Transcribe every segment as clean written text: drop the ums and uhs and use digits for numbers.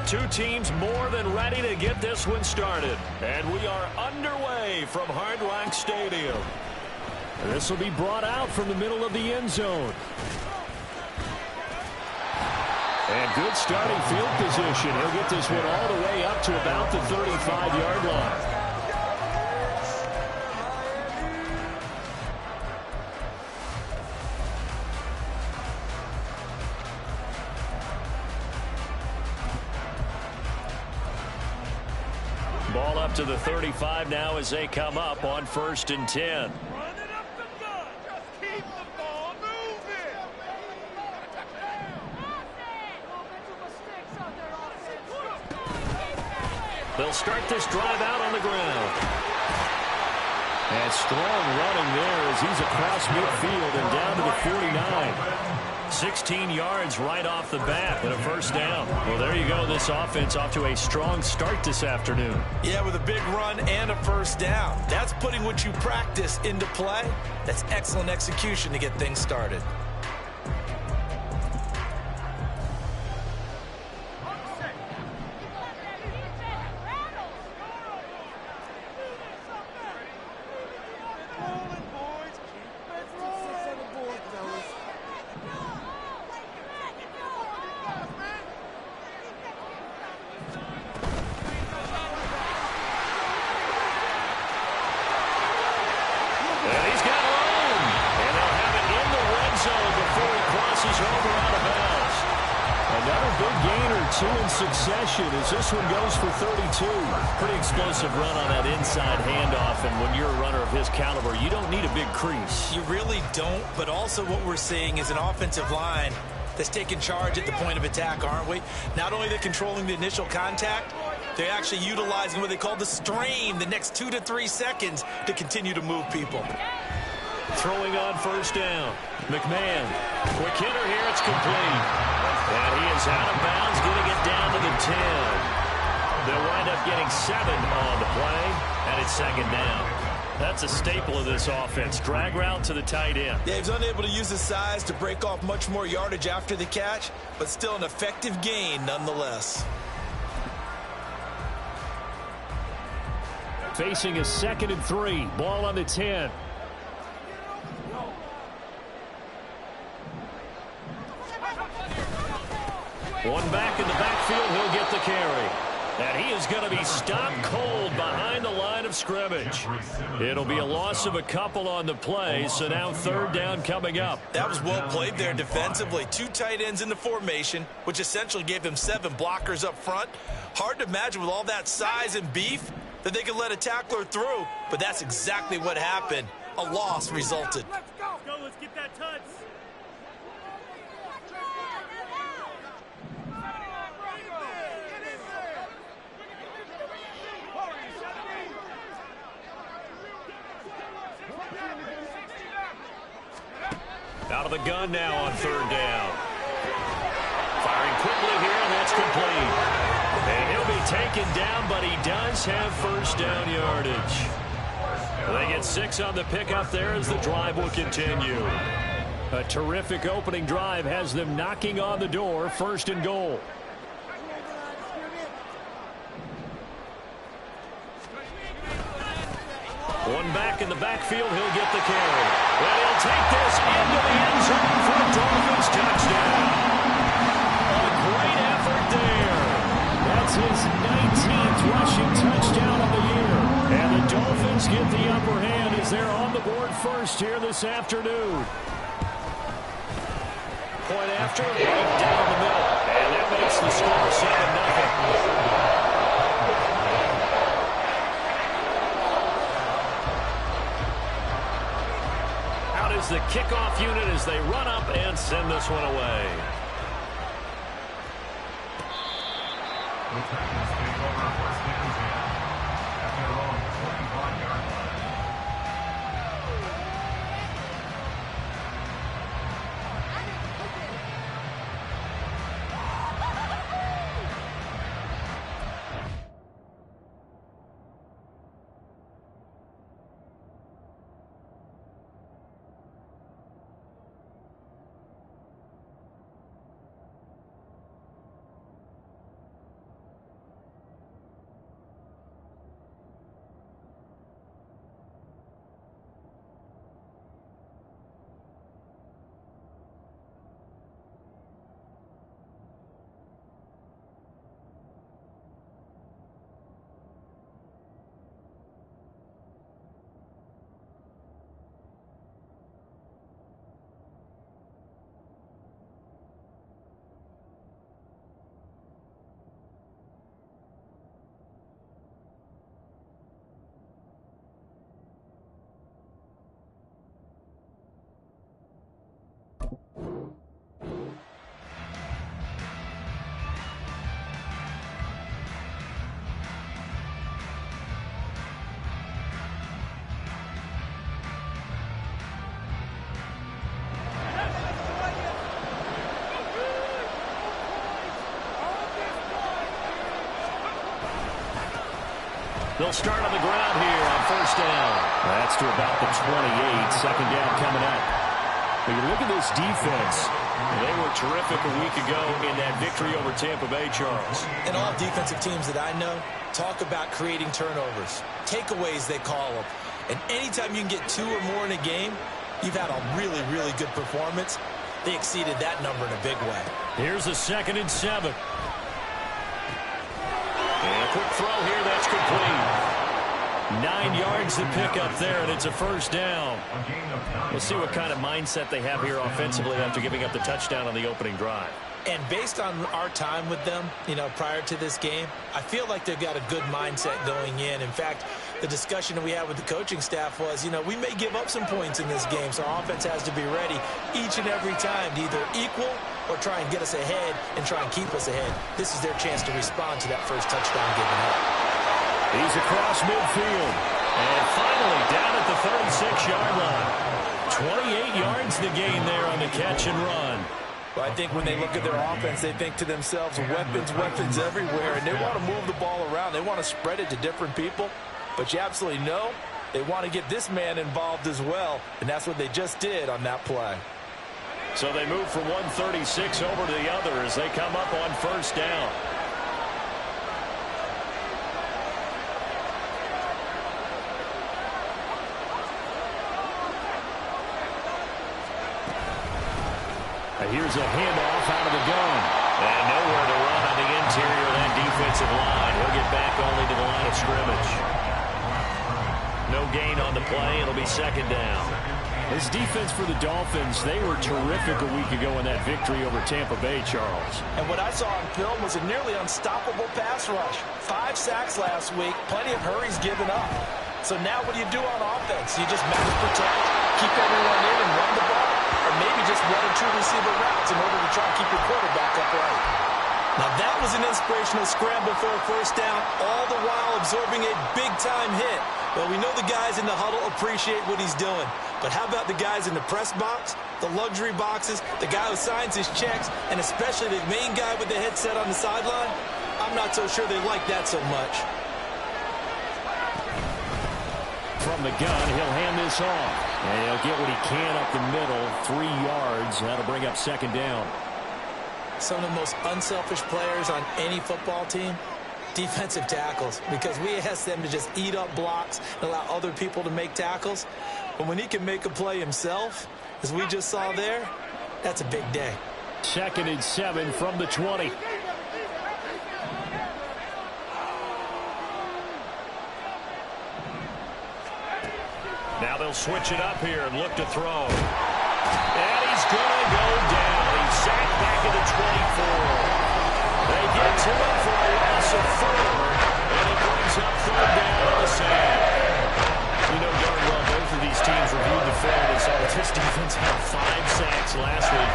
two teams more than ready to get this one started. And we are underway from Hard Rock Stadium. This will be brought out from the middle of the end zone. And good starting field position. He'll get this one all the way up to about the 35-yard line. Ball up to the 35 now as they come up on 1st and 10. They'll start this drive out on the ground. And strong running there as he's across midfield and down to the 49. 16 yards right off the bat and a first down. Well, there you go. This offense off to a strong start this afternoon. Yeah, with a big run and a first down. That's putting what you practice into play. That's excellent execution to get things started. Succession as this one goes for 32. Pretty explosive run on that inside handoff, and when you're a runner of his caliber, you don't need a big crease. You really don't, but also what we're seeing is an offensive line that's taking charge at the point of attack, aren't we? Not only they're controlling the initial contact, they're actually utilizing what they call the strain, the next 2 to 3 seconds to continue to move people. Throwing on first down. McMahon. Quick hitter here. It's complete. And he is out of bounds, getting it down to the 10. They'll wind up getting 7 on the play, and it's 2nd down. That's a staple of this offense. Drag route to the tight end. Yeah, he's unable to use his size to break off much more yardage after the catch, but still an effective gain nonetheless. Facing a 2nd and 3. Ball on the 10. One back in the backfield, he'll get the carry. And he is going to be stopped cold behind the line of scrimmage. It'll be a loss of a couple on the play, so now 3rd down coming up. That was well played there defensively. 2 tight ends in the formation, which essentially gave him 7 blockers up front. Hard to imagine with all that size and beef that they could let a tackler through, but that's exactly what happened. A loss resulted. Let's go, let's get that touch. Out of the gun now on 3rd down. Firing quickly here, and that's complete. And he'll be taken down, but he does have first down yardage. They get 6 on the pickup there as the drive will continue. A terrific opening drive has them knocking on the door, 1st and goal. One back in the backfield, he'll get the carry. And he'll take this into the end zone for a Dolphins touchdown. A great effort there. That's his 19th rushing touchdown of the year. And the Dolphins get the upper hand as they're on the board first here this afternoon. Point after, right down the middle. And that makes the score 7-0. Is the kickoff unit as they run up and send this one away. They'll start on the ground here on first down. That's to about the 28. Second down coming up. When you look at this defense, they were terrific a week ago in that victory over Tampa Bay, Charles. And all defensive teams that I know talk about creating turnovers. Takeaways, they call them. And anytime you can get 2 or more in a game, you've had a really, really good performance. They exceeded that number in a big way. Here's a 2nd and 7. And a quick throw here, that's complete. 9 yards to pick up there, and it's a first down. We'll see what kind of mindset they have here offensively after giving up the touchdown on the opening drive. And based on our time with them, prior to this game, I feel like they've got a good mindset going in. In fact, the discussion that we had with the coaching staff was, we may give up some points in this game, so our offense has to be ready each and every time to either equal or try and get us ahead and try and keep us ahead. This is their chance to respond to that first touchdown given up. He's across midfield. And finally down at the 36-yard line. 28 yards to gain there on the catch and run. Well, I think when they look at their offense, they think to themselves, weapons everywhere, and they want to move the ball around. They want to spread it to different people. But you absolutely know they want to get this man involved as well, and that's what they just did on that play. So they move from 136 over to the other as they come up on first down. Here's a handoff out of the gun. And nowhere to run on the interior of that defensive line. He'll get back only to the line of scrimmage. No gain on the play. It'll be 2nd down. This defense for the Dolphins, they were terrific a week ago in that victory over Tampa Bay, Charles. And what I saw on film was a nearly unstoppable pass rush. 5 sacks last week, plenty of hurries given up. So now what do you do on offense? You just max protect, keep everyone in and run the ball, or maybe just 1 or 2 receiver routes in order to try and keep your quarterback upright. Now that was an inspirational scramble for a first down, all the while absorbing a big-time hit. Well, we know the guys in the huddle appreciate what he's doing. But how about the guys in the press box, the luxury boxes, the guy who signs his checks, and especially the main guy with the headset on the sideline? I'm not so sure they like that so much. From the gun, he'll hand this off. And he'll get what he can up the middle, 3 yards. That'll bring up 2nd down. Some of the most unselfish players on any football team, defensive tackles, because we ask them to just eat up blocks and allow other people to make tackles. But when he can make a play himself, as we just saw there, that's a big day. 2nd and 7 from the 20. Now they'll switch it up here and look to throw. And he's going to go down. He's sacked back at the 24. They get to him for a loss of 4. And it brings up 3rd down on the sand. You know darn well both of these teams reviewed the film and saw that this defense had 5 sacks last week.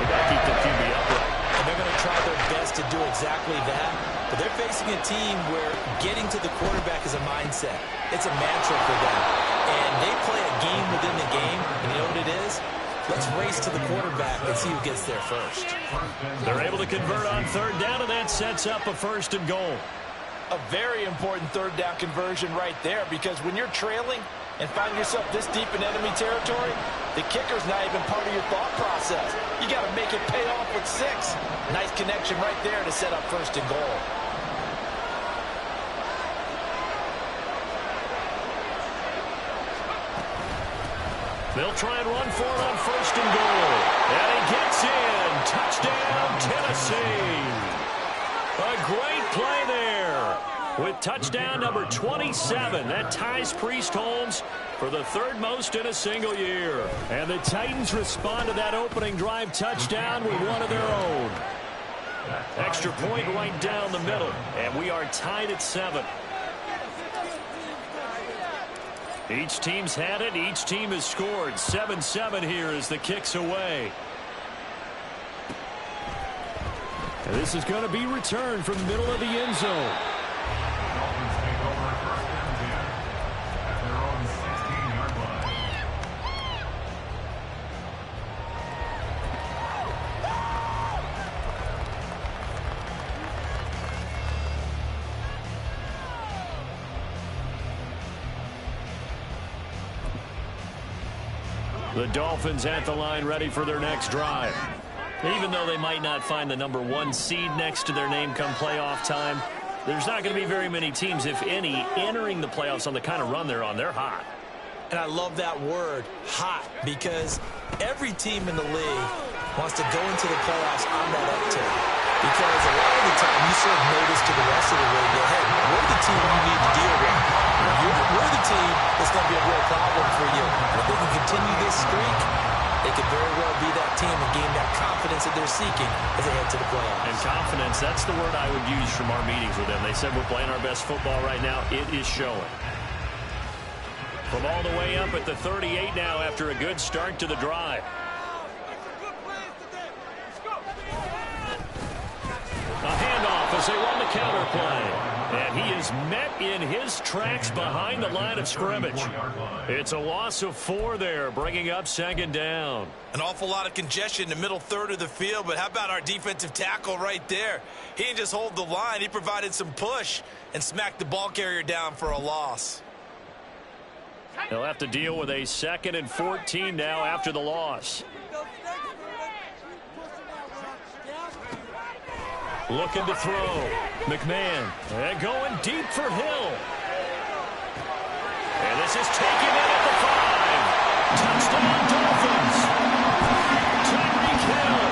They got to keep the QB upright. And they're going to try their best to do exactly that. But they're facing a team where getting to the quarterback is a mindset. It's a mantra for them. And they play a game within the game. And you know what it is? Let's race to the quarterback and see who gets there first. They're able to convert on 3rd down, and that sets up a 1st and goal. A very important 3rd down conversion right there, because when you're trailing and find yourself this deep in enemy territory, the kicker's not even part of your thought process. You got to make it pay off with 6. Nice connection right there to set up 1st and goal. They'll try and run for it on 1st and goal. And he gets in. Touchdown, Tennessee. A great play there. With touchdown number 27. That ties Priest Holmes for the 3rd most in a single year. And the Titans respond to that opening drive touchdown with one of their own. Extra point right down the middle. And we are tied at 7. Each team's had it. Each team has scored. 7-7 here as the kick's away. And this is going to be returned from the middle of the end zone. The Dolphins at the line ready for their next drive. Even though they might not find the #1 seed next to their name come playoff time, there's not going to be very many teams, if any, entering the playoffs on the kind of run they're on. They're hot. And I love that word, hot, because every team in the league wants to go into the playoffs on that uptick. Because a lot of the time you serve notice to the rest of the league that, hey, we're the team you need to deal with. We're the team that's going to be a real problem for you. If they can continue this streak, they could very well be that team and gain that confidence that they're seeking as they head to the playoffs. And confidence, that's the word I would use from our meetings with them. They said we're playing our best football right now. It is showing. From all the way up at the 38 now after a good start to the drive. A handoff as they run the counter play. And he is met in his tracks behind the line of scrimmage. It's a loss of 4 there, bringing up 2nd down. An awful lot of congestion in the middle third of the field, but how about our defensive tackle right there? He didn't just hold the line. He provided some push and smacked the ball carrier down for a loss. They'll have to deal with a 2nd and 14 now after the loss. Looking to throw. McMahon. And going deep for Hill. And this is taken in at the 5. Touchdown Dolphins. Tyreek Hill.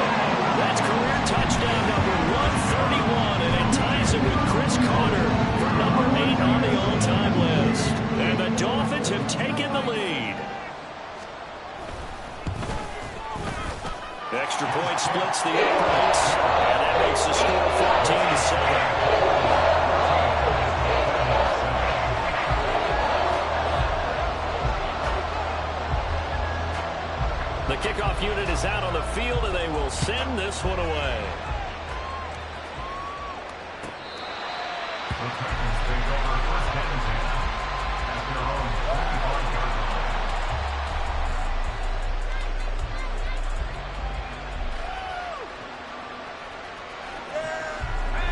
That's career touchdown number 131. And it ties it with Chris Carter for number 8 on the all-time list. And the Dolphins have taken the lead. Extra point splits the uprights. And that makes the score 14-7. The kickoff unit is out on the field, and they will send this one away.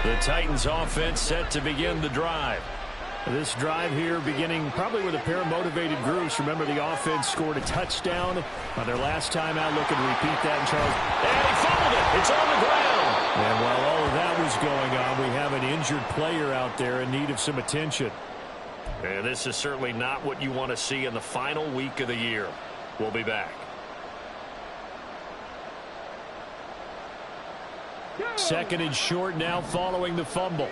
The Titans offense set to begin the drive. This drive here beginning probably with a pair of motivated groups. Remember, the offense scored a touchdown on their last time out. Looking to repeat that in Charles. And he fumbled it. It's on the ground. And while all of that was going on, we have an injured player out there in need of some attention. And this is certainly not what you want to see in the final week of the year. We'll be back. 2nd and short now following the fumble.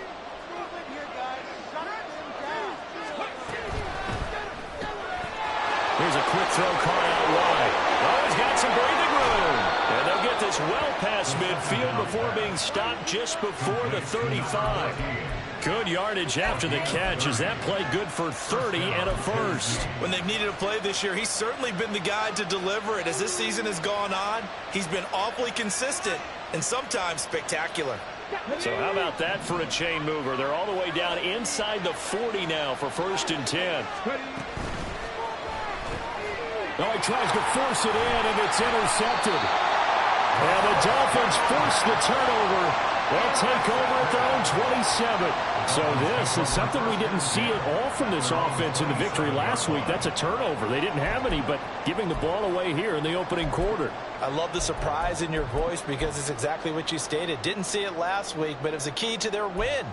Here's a quick throw caught out wide. Oh, he's got some breathing room. And they'll get this well past midfield before being stopped just before the 35. Good yardage after the catch as that play good for 30 and a first. When they've needed a play this year, he's certainly been the guy to deliver it. As this season has gone on, he's been awfully consistent and sometimes spectacular. So how about that for a chain mover? They're all the way down inside the 40 now for 1st and 10. Oh, he tries to force it in, and it's intercepted. And the Dolphins force the turnover. They'll take over at their own 27. So this is something we didn't see at all from this offense in the victory last week. That's a turnover. They didn't have any, but giving the ball away here in the opening quarter. I love the surprise in your voice because it's exactly what you stated. Didn't see it last week, but it was a key to their win.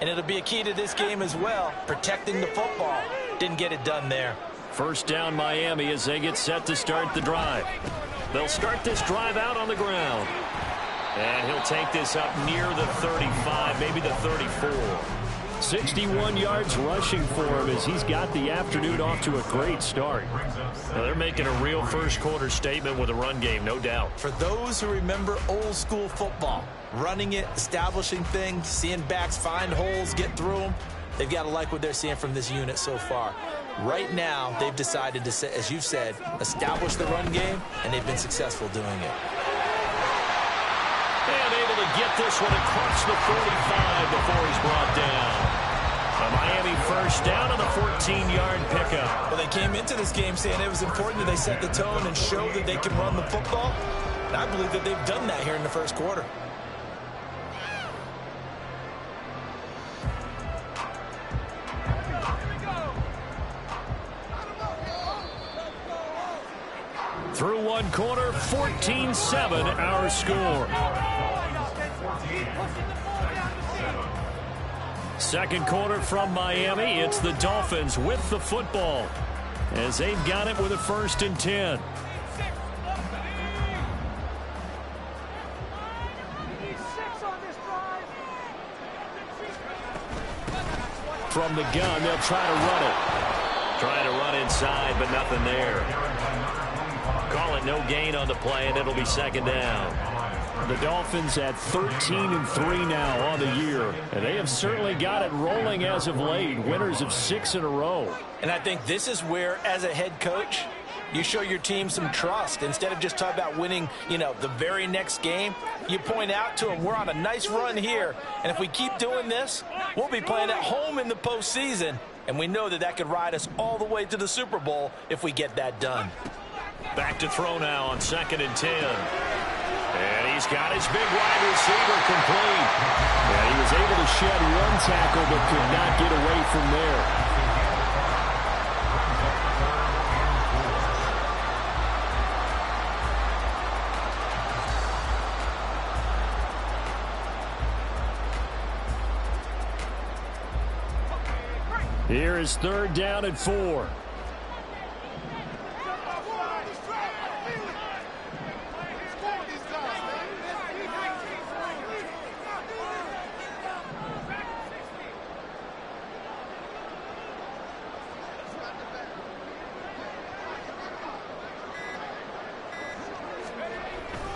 And it'll be a key to this game as well, protecting the football. Didn't get it done there. 1st down Miami as they get set to start the drive. They'll start this drive out on the ground. And he'll take this up near the 35, maybe the 34. 61 yards rushing for him as he's got the afternoon off to a great start. Now they're making a real first quarter statement with a run game, no doubt. For those who remember old school football, running it, establishing things, seeing backs find holes, get through them, they've got to like what they're seeing from this unit so far. Right now, they've decided to, as you've said, establish the run game, and they've been successful doing it. And able to get this one across the 45 before he's brought down. A Miami 1st down on the 14-yard pickup. Well, they came into this game saying it was important that they set the tone and show that they can run the football. And I believe that they've done that here in the 1st quarter. Through one quarter, 14-7 our score. Second quarter from Miami. It's the Dolphins with the football as they've got it with a 1st and 10. From the gun, they'll try to run it. Trying to run inside, but nothing there. Call it no gain on the play, and it'll be 2nd down. The Dolphins at 13-3 now on the year, and they have certainly got it rolling as of late. Winners of 6 in a row. And I think this is where, as a head coach, you show your team some trust. Instead of just talking about winning, the very next game, you point out to them, we're on a nice run here, and if we keep doing this, we'll be playing at home in the postseason, and we know that that could ride us all the way to the Super Bowl if we get that done. Back to throw now on 2nd and 10. And he's got his big wide receiver complete. And he was able to shed one tackle but could not get away from there. Here is 3rd down and 4.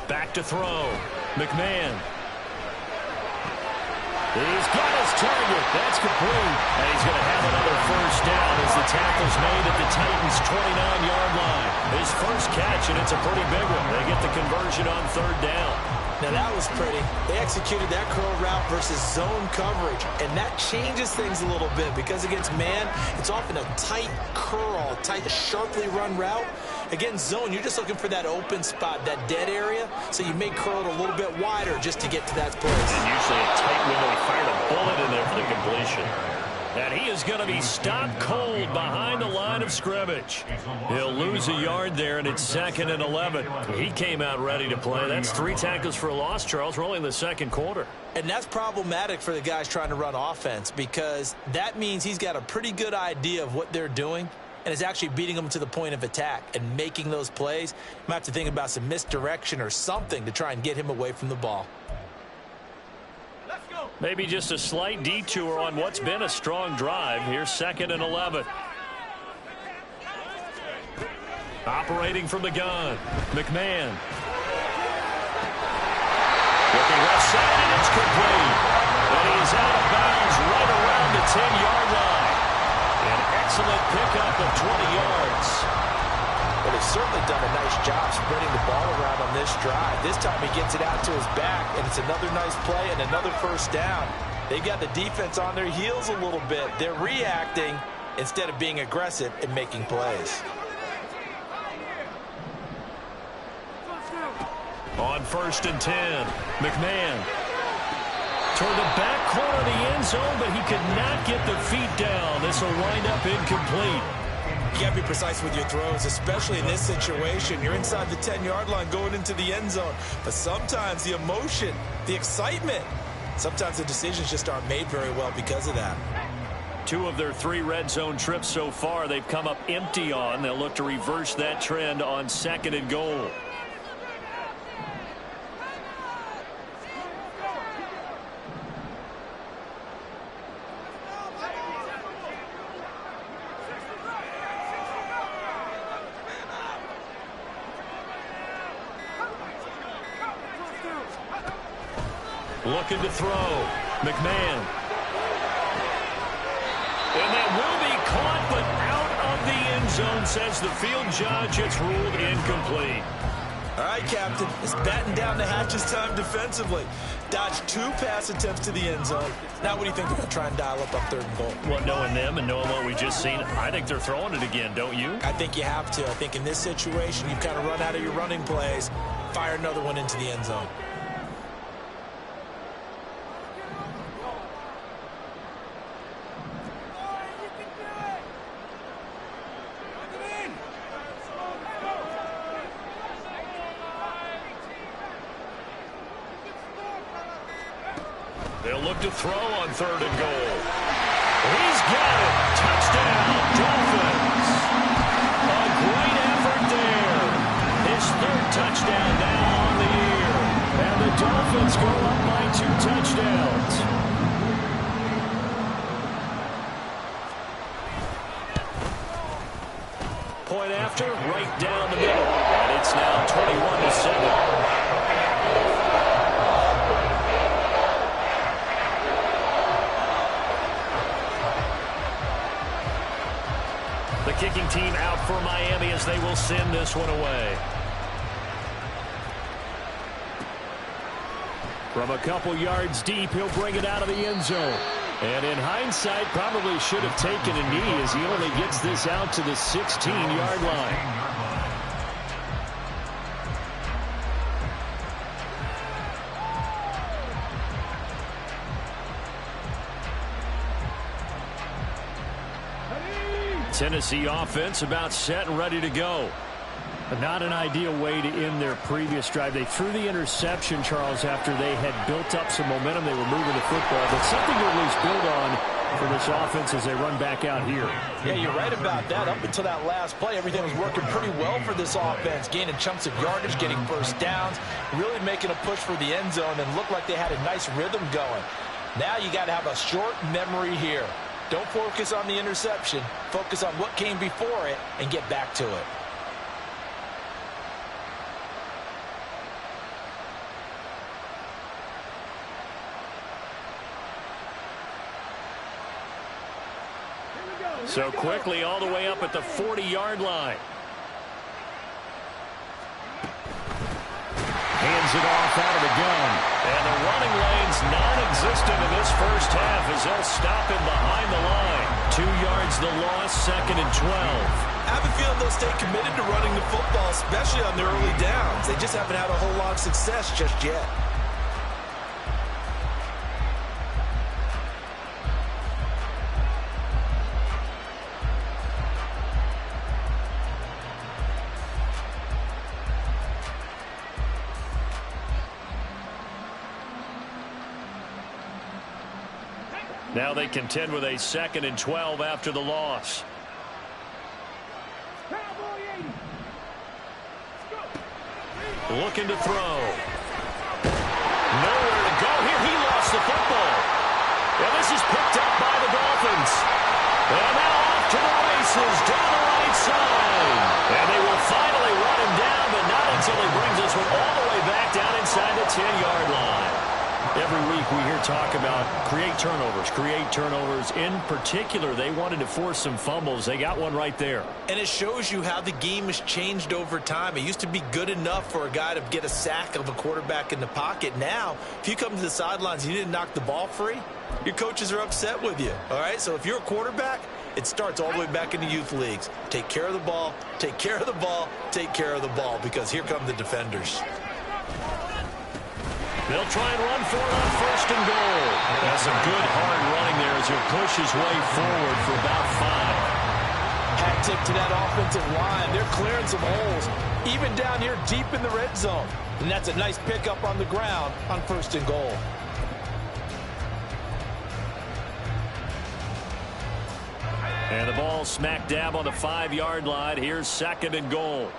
Back to throw. McMahon. He's got his target. That's complete. And he's going to have another 1st down as the tackle's made at the Titans' 29-yard line. His first catch, and it's a pretty big one. They get the conversion on 3rd down. Now, that was pretty. They executed that curl route versus zone coverage, and that changes things a little bit because against man, it's often a tight curl, tight, sharply run route. Against zone, you're just looking for that open spot, that dead area, so you may curl it a little bit wider just to get to that place. And usually a tight window. He fired a bullet in there for the completion. And he is going to be stopped cold behind the line of scrimmage. He'll lose a yard there, and it's 2nd and 11. He came out ready to play. That's 3 tackles for a loss, Charles, rolling in the 2nd quarter. And that's problematic for the guys trying to run offense because that means he's got a pretty good idea of what they're doing and is actually beating them to the point of attack and making those plays. You might have to think about some misdirection or something to try and get him away from the ball. Maybe just a slight detour on what's been a strong drive. Here's 2nd and 11. Operating from the gun. McMahon. Looking left side, and it's complete. And he's out of bounds right around the 10-yard line. An excellent pickup of 20 yards. But he's certainly done a nice job spreading the ball around on this drive. This time he gets it out to his back, and it's another nice play and another 1st down. They've got the defense on their heels a little bit. They're reacting instead of being aggressive and making plays. On 1st and 10, McMahon toward the back corner of the end zone, but he could not get the feet down. This will wind up incomplete. You got to be precise with your throws, especially in this situation. You're inside the 10-yard line going into the end zone. But sometimes the emotion, the excitement, sometimes the decisions just aren't made very well because of that. 2 of their 3 red zone trips so far, they've come up empty on. They'll look to reverse that trend on 2nd and goal. Looking to throw. McMahon. And that will be caught, but out of the end zone, says the field judge. It's ruled incomplete. All right, Captain. It's batten down the hatches time defensively. Dodged 2 pass attempts to the end zone. Now what do you think they're going to try and dial up on 3rd and goal? Well, knowing them and knowing what we just seen, I think they're throwing it again, don't you? I think you have to. I think in this situation, you've kind of run out of your running plays. Fire another one into the end zone. They'll look to throw on 3rd and goal. He's got it. Touchdown, Dolphins. A great effort there. His 3rd touchdown now on the year. And the Dolphins go up by 2 touchdowns. Point after, right down the middle. And it's now 21-7. The kicking team out for Miami as they will send this one away. From a couple yards deep, he'll bring it out of the end zone. And in hindsight, probably should have taken a knee as he only gets this out to the 16-yard line. Tennessee offense about set and ready to go. Not an ideal way to end their previous drive. They threw the interception, Charles, after they had built up some momentum. They were moving the football, but something to at least build on for this offense as they run back out here. Yeah, you're right about that. Up until that last play, everything was working pretty well for this offense, gaining chunks of yardage, getting first downs, really making a push for the end zone, and looked like they had a nice rhythm going. Now you got to have a short memory here. Don't focus on the interception. Focus on what came before it and get back to it. So quickly all the way up at the 40-yard line. Hands it off out of the gun. And the running lane's non-existent in this first half as they'll stop him behind the line. 2 yards the loss, 2nd and 12. I have a feeling they'll stay committed to running the football, especially on their early downs. They just haven't had a whole lot of success just yet. Now they contend with a 2nd and 12 after the loss. Looking to throw. Nowhere to go here. He lost the football. And this is picked up by the Dolphins. And now off to the races down the right side. And they will finally run him down, but not until he brings this one all the way back down inside the 10-yard line. Every week we hear talk about create turnovers. In particular, they wanted to force some fumbles. They got one right there. And it shows you how the game has changed over time. It used to be good enough for a guy to get a sack of a quarterback in the pocket. Now, if you come to the sidelines and you didn't knock the ball free, your coaches are upset with you. All right, so if you're a quarterback, it starts all the way back in the youth leagues. Take care of the ball, take care of the ball, take care of the ball, because here come the defenders. They'll try and run for it on 1st and goal. That's some good hard running there as he'll push his way forward for about 5. Hat tip to that offensive line. They're clearing some holes, even down here deep in the red zone. And that's a nice pickup on the ground on 1st and goal. And the ball smack dab on the 5-yard line. Here's 2nd and goal.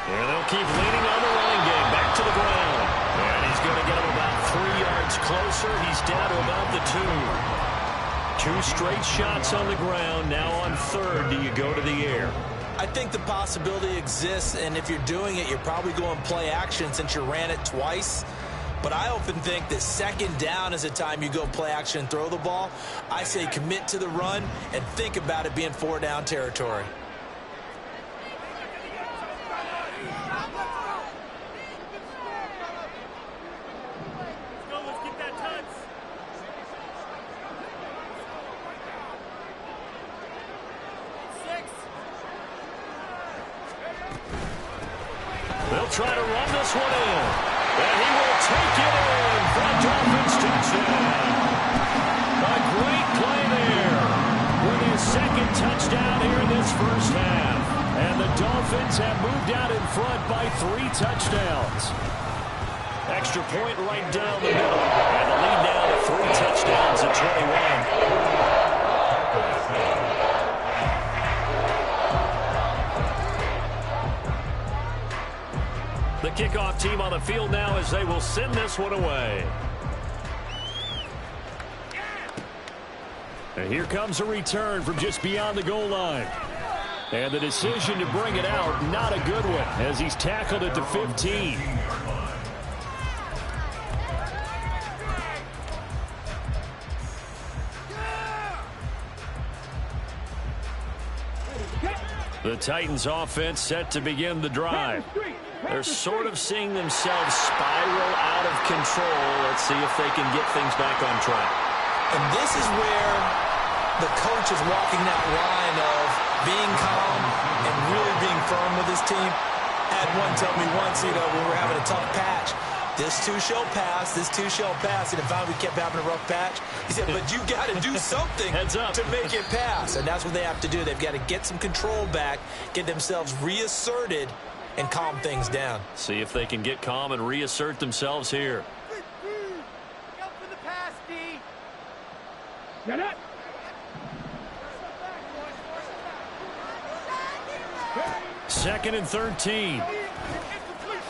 And they'll keep leaning on the running game. Back to the ground. And he's going to get him about 3 yards closer. He's down to about the 2. 2 straight shots on the ground. Now on 3rd, do you go to the air? I think the possibility exists, and if you're doing it, you're probably going play action since you ran it twice. But I often think that 2nd down is a time you go play action and throw the ball. I say commit to the run and think about it being 4-down territory. They'll try to run this one in. And he will take it in for a Dolphins touchdown. A great play there with his 2nd touchdown here in this first half. And the Dolphins have moved out in front by 3 touchdowns. extra point right down the middle. And the lead now to 3 touchdowns at 21. The kickoff team on the field now as they will send this one away. And here comes a return from just beyond the goal line. And the decision to bring it out, not a good one, as he's tackled at the 15. The Titans offense set to begin the drive. They're sort of seeing themselves spiral out of control. Let's see if they can get things back on track. And this is where the coach is walking that line of being calm and really being firm with his team. Had one tell me once, we were having a tough patch. This too shall pass, this too shall pass. And if we kept having a rough patch, he said, but you got to do something to make it pass. And that's what they have to do. They've got to get some control back, get themselves reasserted, and calm things down. See if they can get calm and reassert themselves here. Go for the pass, D. Get it. Second and 13.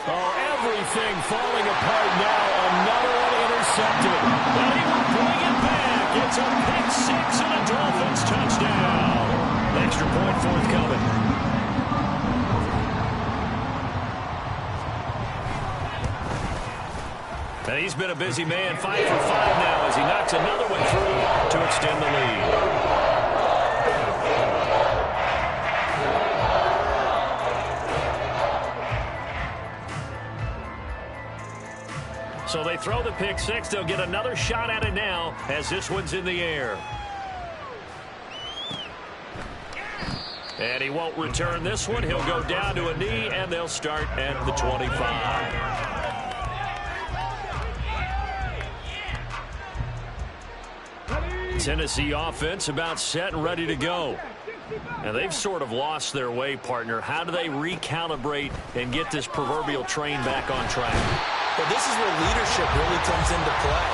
Oh, everything falling apart now. Another one intercepted. But he will bring it back. It's a pick 6 and a Dolphins touchdown. Extra point forthcoming. And he's been a busy man, 5 for 5 now as he knocks another one through to extend the lead. So they throw the pick 6. They'll get another shot at it now as this one's in the air. And he won't return this one. He'll go down to a knee, and they'll start at the 25. Tennessee offense about set and ready to go. And they've sort of lost their way, partner. How do they recalibrate and get this proverbial train back on track? Well, this is where leadership really comes into play.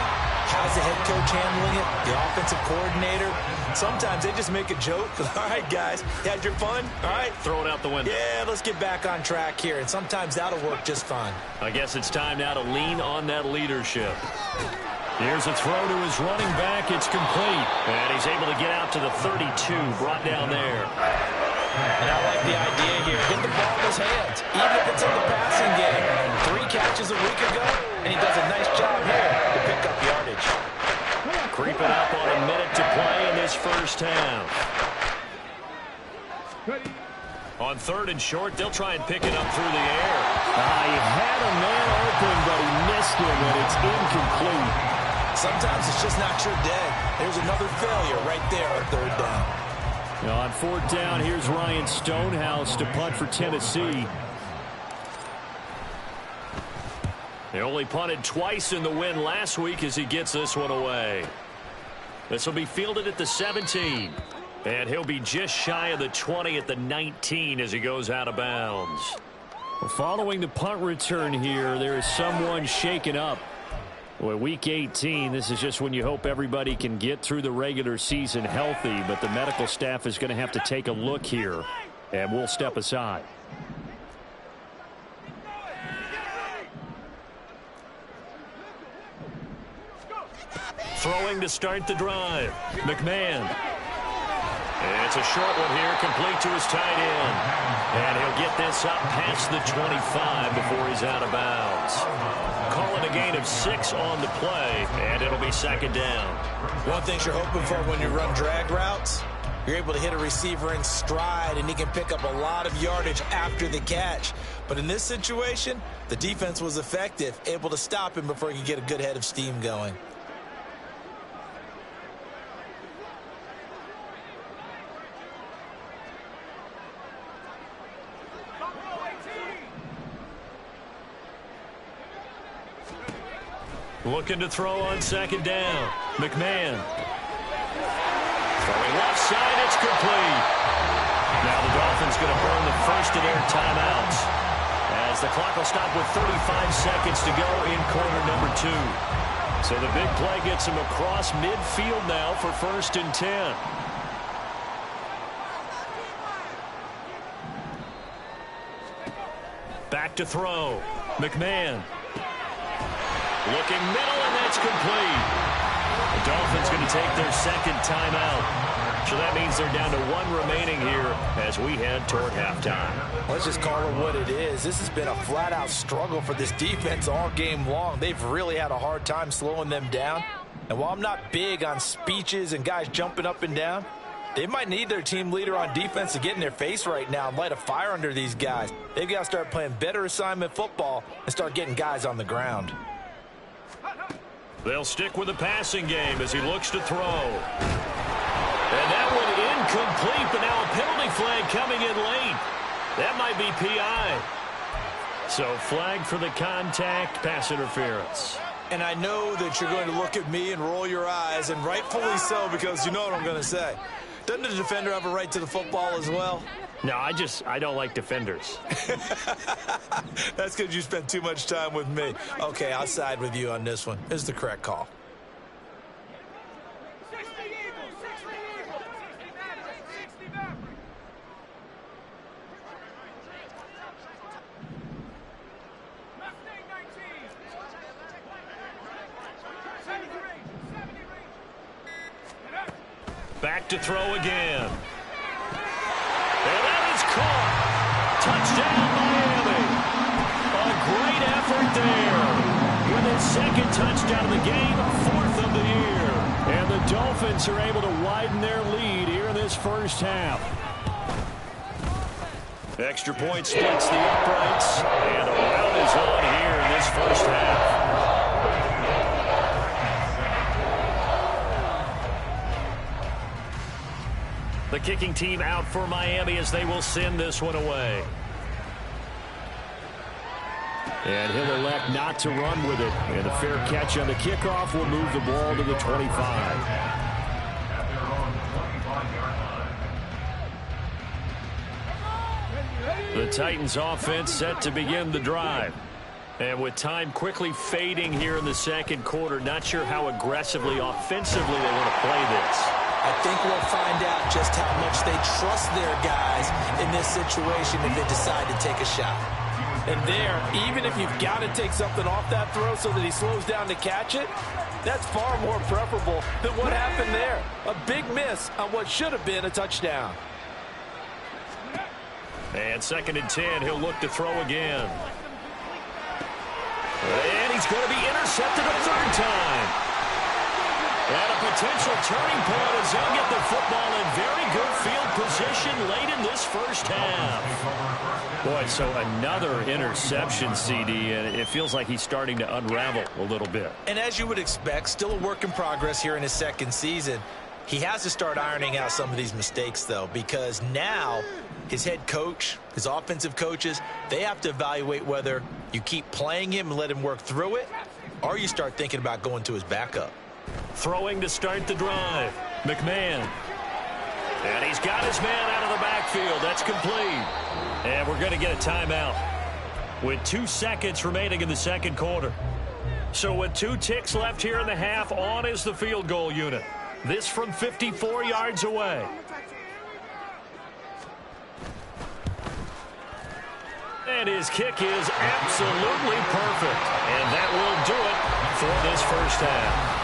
How's the head coach handling it? The offensive coordinator? Sometimes they just make a joke. All right, guys, you had your fun? All right. Throw it out the window. Yeah, let's get back on track here. And sometimes that'll work just fine. I guess it's time now to lean on that leadership. Here's a throw to his running back. It's complete. And he's able to get out to the 32, brought down there. And I like the idea here. Get the ball in his hands, even if it's in the passing game. 3 catches a week ago, and he does a nice job here to pick up yardage. Creeping up on a minute to play in this first half. On 3rd and short, they'll try and pick it up through the air. He had a man open, but he missed him, and it's incomplete. Sometimes it's just not your day. There's another failure right there on 3rd down. Now on 4th down, here's Ryan Stonehouse to punt for Tennessee. They only punted twice in the win last week as he gets this one away. This will be fielded at the 17. And he'll be just shy of the 20 at the 19 as he goes out of bounds. Well, following the punt return here, there is someone shaken up. Well, week 18, this is just when you hope everybody can get through the regular season healthy, but the medical staff is going to have to take a look here, and we'll step aside. Throwing to start the drive. McMahon. And it's a short one here, complete to his tight end. And he'll get this up past the 25 before he's out of bounds. Calling a gain of 6 on the play, and it'll be 2nd down. One thing you're hoping for when you run drag routes, you're able to hit a receiver in stride, and he can pick up a lot of yardage after the catch. But in this situation, the defense was effective, able to stop him before he could get a good head of steam going. Looking to throw on 2nd down. McMahon. Throwing left side, it's complete. Now the Dolphins going to burn the first of their timeouts. As the clock will stop with 35 seconds to go in quarter number 2. So the big play gets him across midfield now for 1st and 10. Back to throw. McMahon. Looking middle, and that's complete. The Dolphins going to take their second timeout. So that means they're down to 1 remaining here as we head toward halftime. Let's just call it what it is. This has been a flat-out struggle for this defense all game long. They've really had a hard time slowing them down. And while I'm not big on speeches and guys jumping up and down, they might need their team leader on defense to get in their face right now and light a fire under these guys. They've got to start playing better assignment football and start getting guys on the ground. They'll stick with the passing game as he looks to throw. And that one incomplete, but now a penalty flag coming in late. That might be PI. So flag for the contact, pass interference. And I know that you're going to look at me and roll your eyes, and rightfully so, because you know what I'm going to say. Doesn't the defender have a right to the football as well? No, I don't like defenders. That's because you spent too much time with me. Okay, I'll side with you on this one. This is the correct call. Back to throw again. And that is caught. Touchdown, Miami. A great effort there. With his second touchdown of the game, 4th of the year. And the Dolphins are able to widen their lead here in this first half. Extra point splits the uprights. And a rout is on here in this first half. The kicking team out for Miami as they will send this one away. And he'll elect not to run with it. And a fair catch on the kickoff will move the ball to the 25. The Titans offense set to begin the drive. And with time quickly fading here in the second quarter, not sure how aggressively, offensively they want to play this. I think we'll find out just how much they trust their guys in this situation if they decide to take a shot. And there, even if you've got to take something off that throw so that he slows down to catch it, that's far more preferable than what happened there. A big miss on what should have been a touchdown. And 2nd and 10, he'll look to throw again. And he's going to be intercepted a 3rd time. And a potential turning point as he'll get the football in very good field position late in this first half. Boy, so another interception, CD, and it feels like he's starting to unravel a little bit. And as you would expect, still a work in progress here in his second season. He has to start ironing out some of these mistakes, though, because now his head coach, his offensive coaches, they have to evaluate whether you keep playing him and let him work through it, or you start thinking about going to his backup. Throwing to start the drive. McMahon. And he's got his man out of the backfield. That's complete. And we're going to get a timeout with 2 seconds remaining in the second quarter. So with 2 ticks left here in the half, on is the field goal unit. This from 54 yards away. And his kick is absolutely perfect. And that will do it for this first half.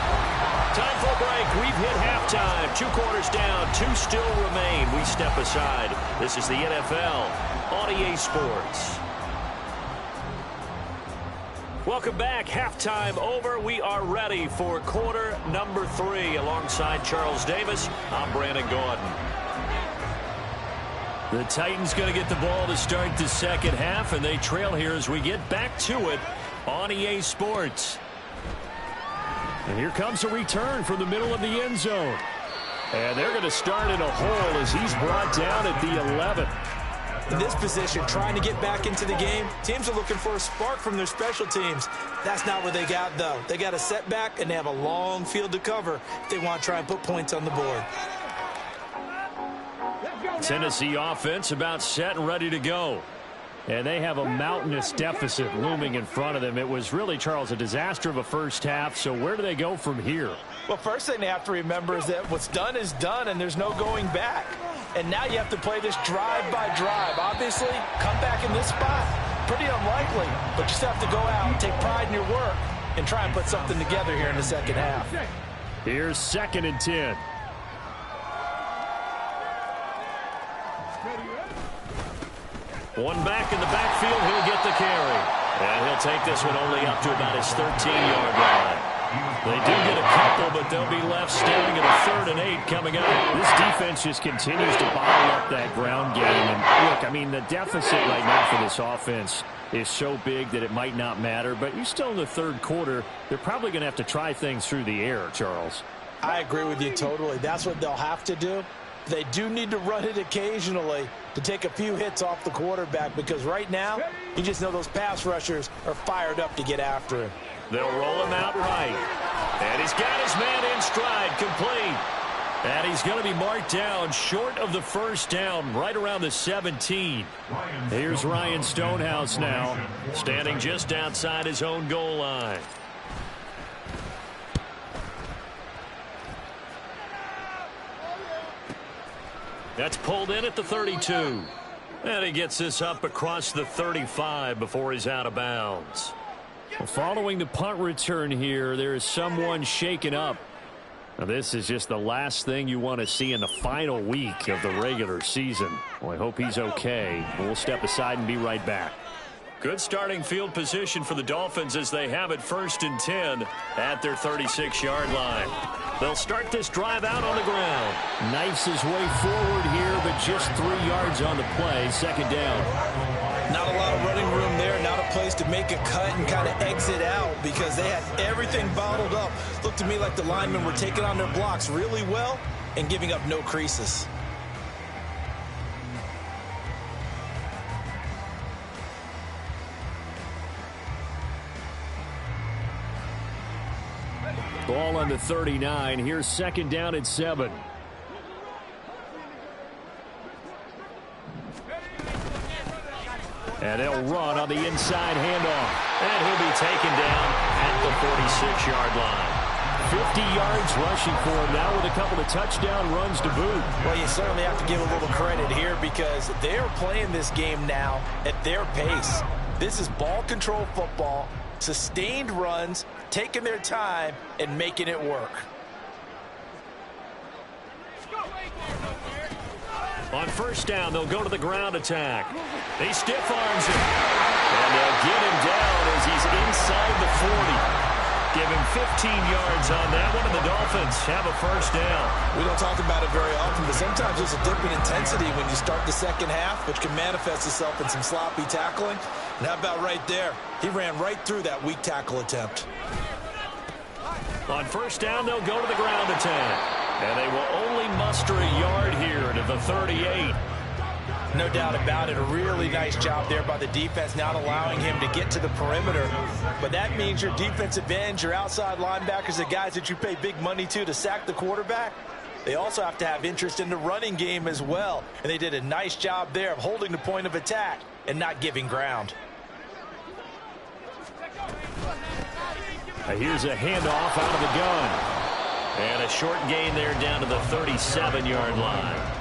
Time for a break. We've hit halftime. 2 quarters down. 2 still remain. We step aside. This is the NFL on EA Sports. Welcome back. Halftime over. We are ready for quarter number 3. Alongside Charles Davis, I'm Brandon Gordon. The Titans going to get the ball to start the second half, and they trail here as we get back to it on EA Sports. And here comes a return from the middle of the end zone. And they're going to start in a hole as he's brought down at the 11. In this position, trying to get back into the game, teams are looking for a spark from their special teams. That's not what they got, though. They got a setback, and they have a long field to cover if they want to try and put points on the board. Tennessee offense about set and ready to go. And they have a mountainous deficit looming in front of them. It was really, Charles, a disaster of a first half. So where do they go from here? Well, first thing they have to remember is that what's done is done, and there's no going back. And now you have to play this drive by drive. Obviously, come back in this spot, pretty unlikely. But you just have to go out and take pride in your work and try and put something together here in the second half. Here's 2nd and 10. One back in the backfield, he'll get the carry. And he'll take this one only up to about his 13-yard line. They do get a couple, but they'll be left staring at a 3rd and 8 coming up. This defense just continues to bottle up that ground game. And look, I mean, the deficit right now for this offense is so big that it might not matter. But you're still in the 3rd quarter. They're probably going to have to try things through the air, Charles. I agree with you totally. That's what they'll have to do. They do need to run it occasionally to take a few hits off the quarterback, because right now, you just know those pass rushers are fired up to get after him. They'll roll him out right. And he's got his man in stride, complete. And he's going to be marked down short of the first down, right around the 17. Here's Ryan Stonehouse now, standing just outside his own goal line. That's pulled in at the 32. And he gets this up across the 35 before he's out of bounds. Well, following the punt return here, there is someone shaken up. Now, this is just the last thing you want to see in the final week of the regular season. Well, I hope he's okay. We'll step aside and be right back. Good starting field position for the Dolphins as they have it 1st and 10 at their 36-yard line. They'll start this drive out on the ground. Knifes his way forward here, but just 3 yards on the play. 2nd down. Not a lot of running room there. Not a place to make a cut and kind of exit out, because they had everything bottled up. Looked to me like the linemen were taking on their blocks really well and giving up no creases. Ball on the 39. Here's 2nd down at 7. And they'll run on the inside handoff. And he'll be taken down at the 46-yard line. 50 yards rushing for him now with a couple of touchdown runs to boot. Well, you certainly have to give a little credit here, because they're playing this game now at their pace. This is ball control football, sustained runs, taking their time and making it work. On 1st down, they'll go to the ground attack. He stiff arms him. And they'll get him down as he's inside the 40. Give him 15 yards on that one, and the Dolphins have a 1st down. We don't talk about it very often, but sometimes there's a dip in intensity when you start the second half, which can manifest itself in some sloppy tackling. And how about right there? He ran right through that weak tackle attempt. On 1st down, they'll go to the ground attack. And they will only muster a yard here to the 38. No doubt about it. A really nice job there by the defense, not allowing him to get to the perimeter. But that means your defensive ends, your outside linebackers, the guys that you pay big money to sack the quarterback, they also have to have interest in the running game as well. And they did a nice job there of holding the point of attack and not giving ground. Here's a handoff out of the gun. And a short gain there down to the 37-yard line.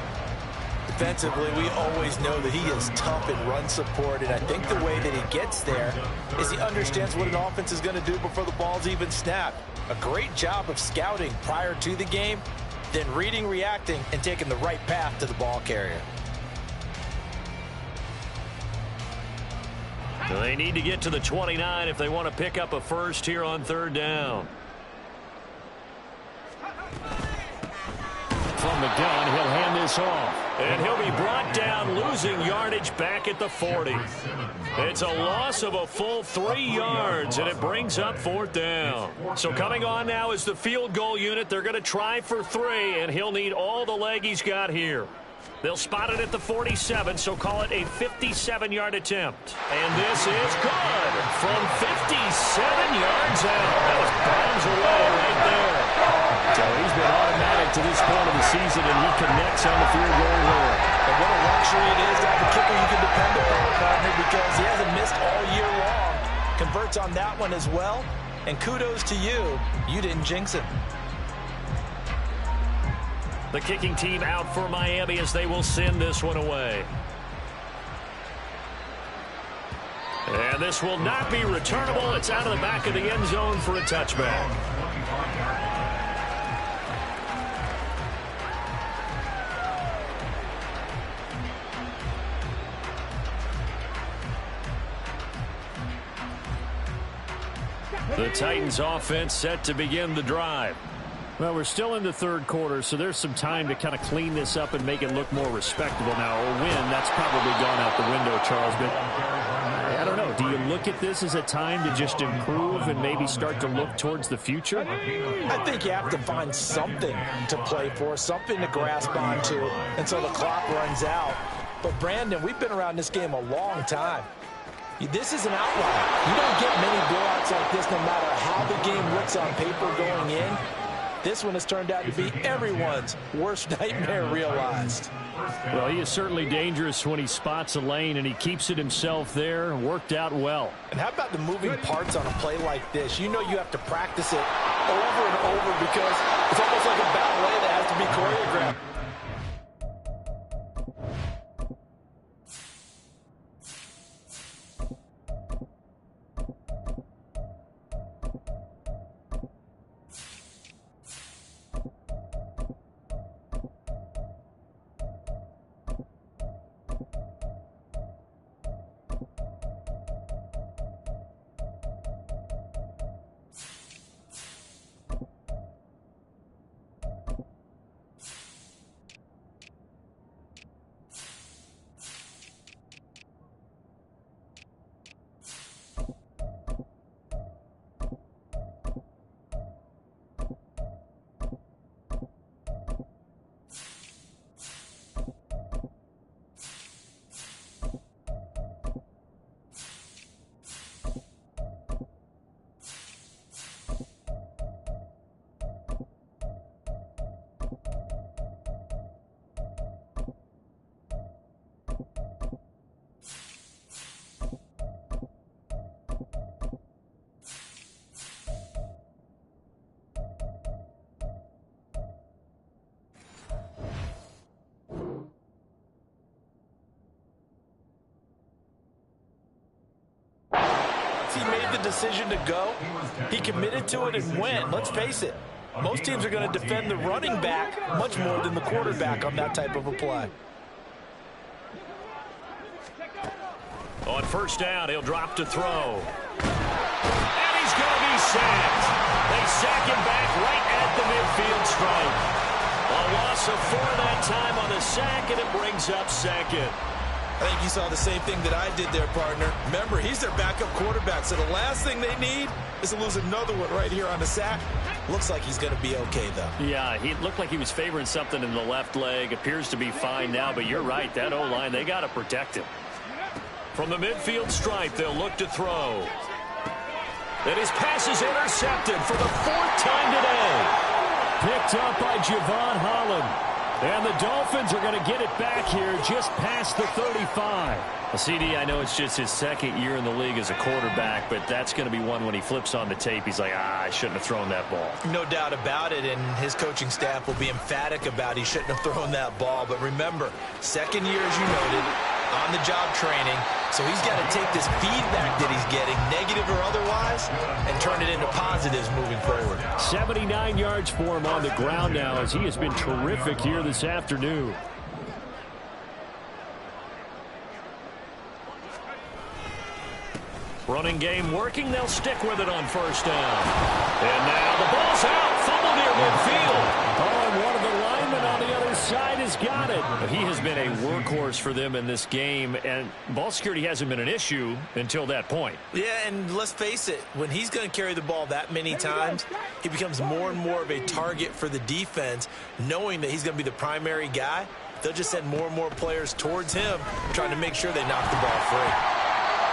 Defensively, we always know that he is tough in run support, and I think the way that he gets there is he understands what an offense is going to do before the ball's even snapped. A great job of scouting prior to the game, then reading, reacting, and taking the right path to the ball carrier. They need to get to the 29 if they want to pick up a 1st here on 3rd down. From the gun, he'll hand this off. And he'll be brought down, losing yardage back at the 40. It's a loss of a full 3 yards, and it brings up 4th down. So coming on now is the field goal unit. They're going to try for 3, and he'll need all the leg he's got here. They'll spot it at the 47, so call it a 57-yard attempt. And this is good from 57 yards out. That was bombs away right there. So he's been automatic to this point of the season, and he connects on the field goal there. And what a luxury it is to have a kicker you can depend upon, partner. because he hasn't missed all year long. Converts on that one as well. And kudos to you. You didn't jinx it. The kicking team out for Miami as they will send this one away. And this will not be returnable. It's out of the back of the end zone for a touchback. The Titans offense set to begin the drive. Well, we're still in the third quarter, so there's some time to kind of clean this up and make it look more respectable. Now, a win, that's probably gone out the window, Charles, but I don't know. Do you look at this as a time to just improve and maybe start to look towards the future? I think you have to find something to play for, something to grasp onto until the clock runs out. But, Brandon, we've been around this game a long time. This is an outlier. You don't get many blowouts like this no matter how the game looks on paper going in. This one has turned out to be everyone's worst nightmare realized. Well, he is certainly dangerous when he spots a lane, and he keeps it himself there. Worked out well. And how about the moving parts on a play like this? You know you have to practice it over and over because it's almost like a ballet that has to be choreographed. He made the decision to go. He committed to it and went. Let's face it, most teams are going to defend the running back much more than the quarterback on that type of a play. On first down, he'll drop to throw. And he's going to be sacked. They sack him back right at the midfield stripe. A loss of 4 that time on the sack, and it brings up second. I think you saw the same thing that I did there, partner. Remember, he's their backup quarterback, so the last thing they need is to lose another one right here on the sack. Looks like he's going to be okay, though. Yeah, he looked like he was favoring something in the left leg. Appears to be fine now, but you're right. That O-line, they got to protect him. From the midfield stripe, they'll look to throw. And his pass is intercepted for the 4th time today. Picked up by Javon Holland. And the Dolphins are going to get it back here just past the 35. Well, CD, I know it's just his second year in the league as a quarterback, but that's going to be one when he flips on the tape. He's like, I shouldn't have thrown that ball. No doubt about it, and his coaching staff will be emphatic about he shouldn't have thrown that ball. But remember, second year, as you noted, on-the-job training, so he's got to take this feedback that he's getting, negative or otherwise, and turn it into positives moving forward. 79 yards for him on the ground now as he has been terrific here this afternoon. Running game working. They'll stick with it on first down. And now the ball's out. Fumble near midfield. Oh, and one of the linemen on the other side has got it. He has been a workhorse for them in this game, and ball security hasn't been an issue until that point. Yeah, and let's face it, when he's going to carry the ball that many times, he becomes more and more of a target for the defense, knowing that he's going to be the primary guy. They'll just send more and more players towards him, trying to make sure they knock the ball free.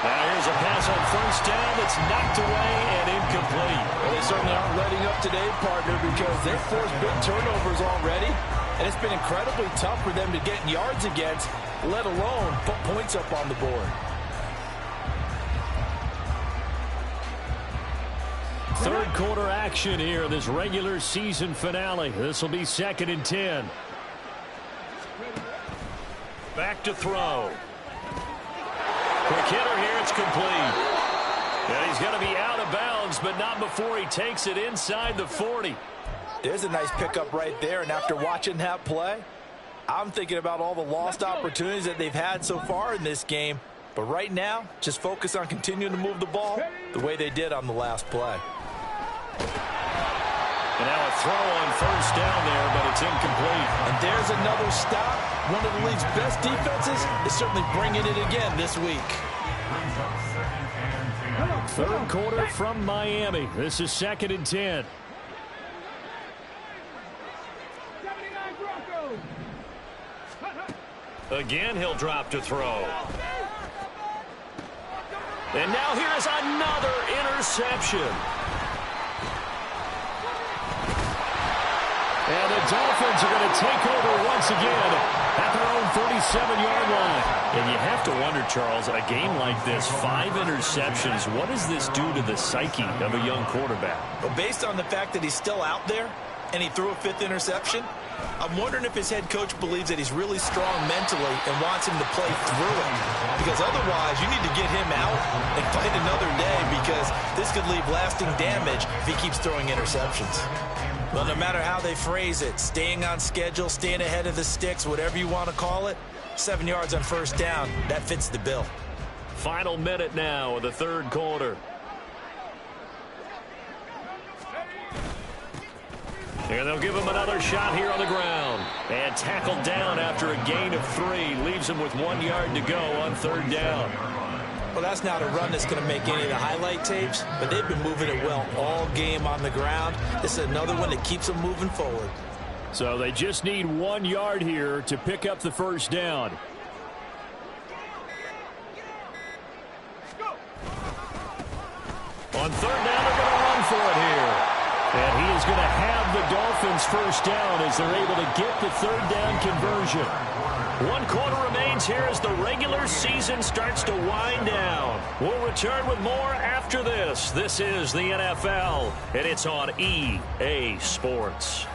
Now here's a pass on first down that's knocked away and incomplete. Well, they certainly aren't letting up today, partner, because they've forced big turnovers already, and it's been incredibly tough for them to get yards against, let alone put points up on the board. Third quarter action here in this regular season finale. This will be 2nd and 10. Back to throw. Quick hitter here. It's complete. And he's going to be out of bounds, but not before he takes it inside the 40. There's a nice pickup right there, and after watching that play, I'm thinking about all the lost opportunities that they've had so far in this game. But right now, just focus on continuing to move the ball the way they did on the last play. And now a throw on first down there, but it's incomplete. And there's another stop. One of the league's best defenses is certainly bringing it again this week. Third quarter from Miami. This is 2nd and 10. Again, he'll drop to throw. And now here's another interception. And the Dolphins are going to take over once again at their own 37-yard line. And you have to wonder, Charles, a game like this, 5 interceptions, what does this do to the psyche of a young quarterback? Well, based on the fact that he's still out there and he threw a 5th interception, I'm wondering if his head coach believes that he's really strong mentally and wants him to play through it. Because otherwise, you need to get him out and fight another day, because this could leave lasting damage if he keeps throwing interceptions. Well, no matter how they phrase it, staying on schedule, staying ahead of the sticks, whatever you want to call it, 7 yards on first down, that fits the bill. Final minute now of the third quarter. And they'll give him another shot here on the ground. And tackled down after a gain of 3. Leaves him with 1 yard to go on third down. Well, that's not a run that's going to make any of the highlight tapes, but they've been moving it well all game on the ground. This is another one that keeps them moving forward. So they just need 1 yard here to pick up the first down. On third down, they're going to run for it here. And he is going to have the Dolphins first down as they're able to get the third down conversion. 1 quarter remains here as the regular season starts to wind down. We'll return with more after this. This is the NFL, and it's on EA Sports.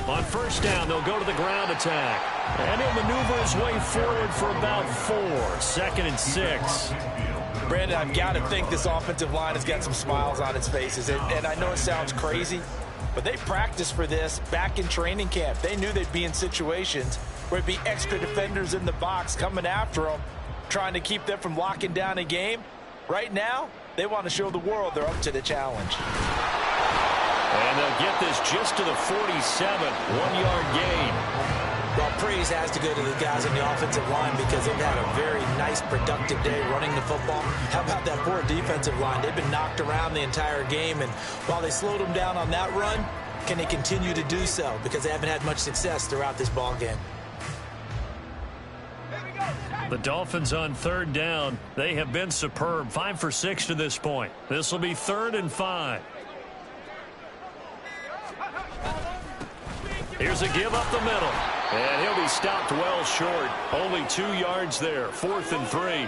On first down, they'll go to the ground attack. And he'll maneuver his way forward for about 4. 2nd and 6. Brandon, I've got to think this offensive line has got some smiles on its faces. And I know it sounds crazy, but they practiced for this back in training camp. They knew they'd be in situations where it'd be extra defenders in the box coming after them, trying to keep them from locking down a game. Right now, they want to show the world they're up to the challenge. And they'll get this just to the 47. 1 yard gain. Well, praise has to go to the guys on the offensive line because they've had a very nice, productive day running the football. How about that poor defensive line? They've been knocked around the entire game, and while they slowed them down on that run, can they continue to do so? Because they haven't had much success throughout this ball game. The Dolphins on third down, they have been superb. 5 for 6 to this point. This will be 3rd and 5. Here's a give up the middle. And he'll be stopped well short. Only 2 yards there. 4th and 3.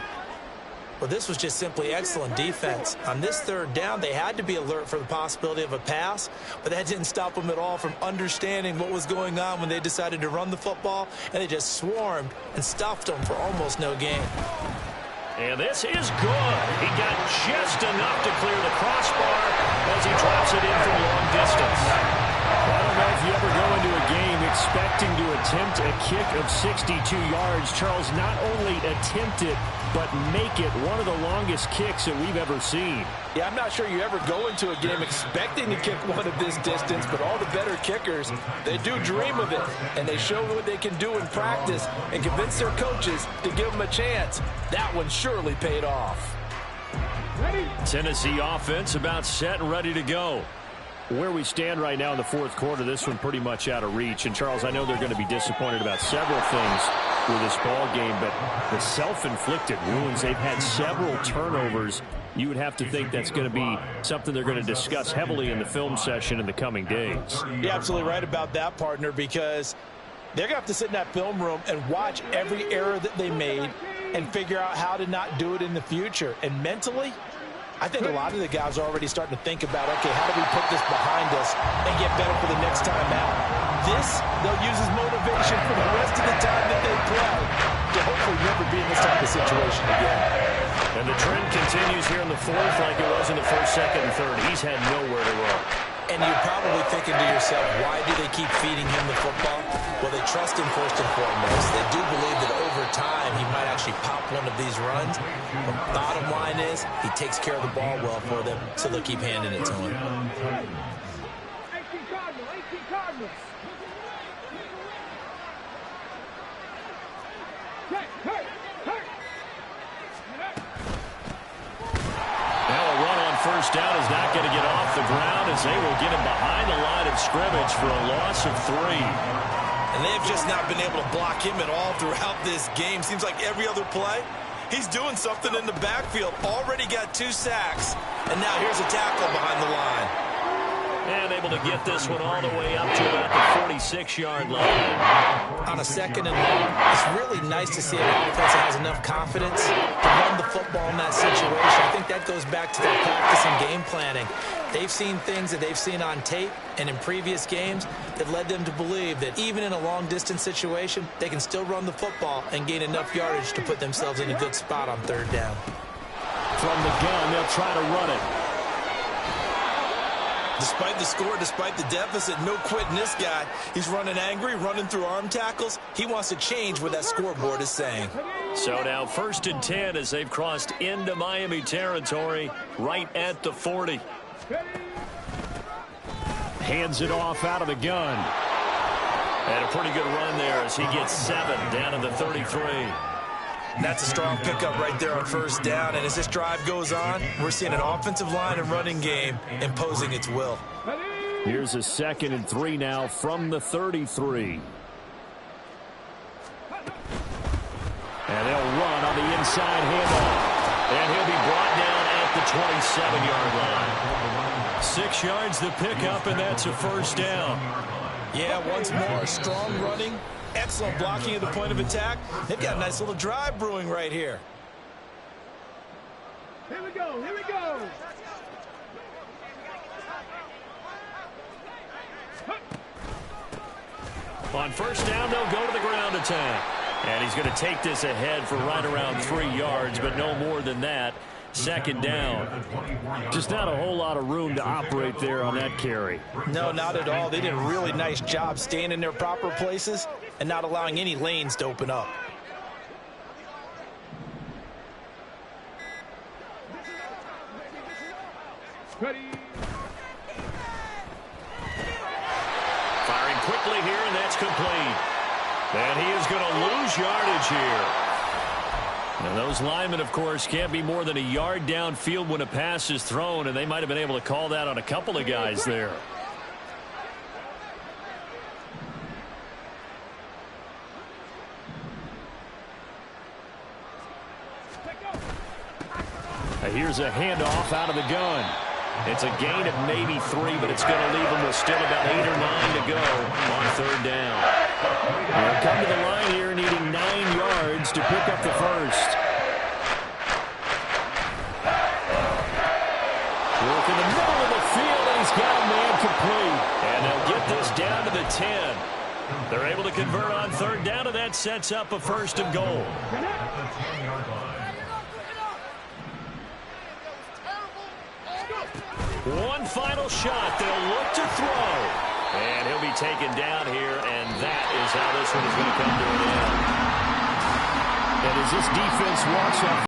Well, this was just simply excellent defense. On this third down, they had to be alert for the possibility of a pass, but that didn't stop them at all from understanding what was going on when they decided to run the football, and they just swarmed and stuffed them for almost no gain. And this is good. He got just enough to clear the crossbar as he drops it in from long distance. I don't know if you ever go into a game expecting to attempt a kick of 62 yards. Charles, not only attempt it, but make it one of the longest kicks that we've ever seen. Yeah, I'm not sure you ever go into a game expecting to kick one of this distance, but all the better kickers, they do dream of it, and they show what they can do in practice and convince their coaches to give them a chance. That one surely paid off. Tennessee offense about set and ready to go. Where we stand right now in the fourth quarter, this one pretty much out of reach. And, Charles, I know they're going to be disappointed about several things with this ball game, but the self-inflicted wounds, they've had several turnovers. You would have to think that's going to be something they're going to discuss heavily in the film session in the coming days. You're absolutely right about that, partner, because they're going to have to sit in that film room and watch every error that they made and figure out how to not do it in the future. And mentally, I think a lot of the guys are already starting to think about, okay, how do we put this behind us and get better for the next time out? This, they'll use as motivation for the rest of the time that they play to hopefully never be in this type of situation again. And the trend continues here in the fourth like it was in the first, second, and third. He's had nowhere to run. And you're probably thinking to yourself, why do they keep feeding him the football? Well, they trust him first and foremost. They do believe that over time he might actually pop one of these runs. The bottom line is he takes care of the ball well for them, so they'll keep handing it to him. 18 Cardinals. Now a run on first down is not going to get off the ground as they will get him behind the line of scrimmage for a loss of 3. And they've just not been able to block him at all throughout this game. Seems like every other play, he's doing something in the backfield. Already got 2 sacks, and now here's a tackle behind the line. And able to get this one all the way up to about the 46-yard line. On a second and long, it's really nice to see an offense that has enough confidence to run the football in that situation. I think that goes back to their practice and game planning. They've seen things that they've seen on tape and in previous games that led them to believe that even in a long-distance situation, they can still run the football and gain enough yardage to put themselves in a good spot on third down. From the gun, they'll try to run it. Despite the score, despite the deficit, no quitting this guy. He's running angry, running through arm tackles. He wants to change what that scoreboard is saying. So now 1st and 10 as they've crossed into Miami territory right at the 40. Hands it off out of the gun. And a pretty good run there as he gets 7 down to the 33. That's a strong pickup right there on first down. And as this drive goes on, we're seeing an offensive line and running game imposing its will. Here's a 2nd and 3 now from the 33. And they'll run on the inside handoff. And he'll be brought down at the 27-yard line. 6 yards the pickup, and that's a first down. Yeah, once more, strong running. Excellent blocking at the point of attack. They've got a nice little drive brewing right here. Here we go. On first down, they'll go to the ground attack. And he's going to take this ahead for right around 3 yards, but no more than that. 2nd down. Just not a whole lot of room to operate there on that carry. No, not at all. They did a really nice job staying in their proper places and not allowing any lanes to open up. Ready. Firing quickly here, and that's complete. And he is going to lose yardage here. And those linemen, of course, can't be more than a yard downfield when a pass is thrown, and they might have been able to call that on a couple of guys there. Here's a handoff out of the gun. It's a gain of maybe 3, but it's going to leave them with still about 8 or 9 to go on third down. They'll come to the line here needing 9 yards to pick up the first. Work in the middle of the field, and he's got a man complete. And they'll get this down to the 10. They're able to convert on third down, and that sets up a 1st and goal. One final shot. They'll look to throw. And he'll be taken down here, and that is how this one is going to come to an end. And as this defense walks off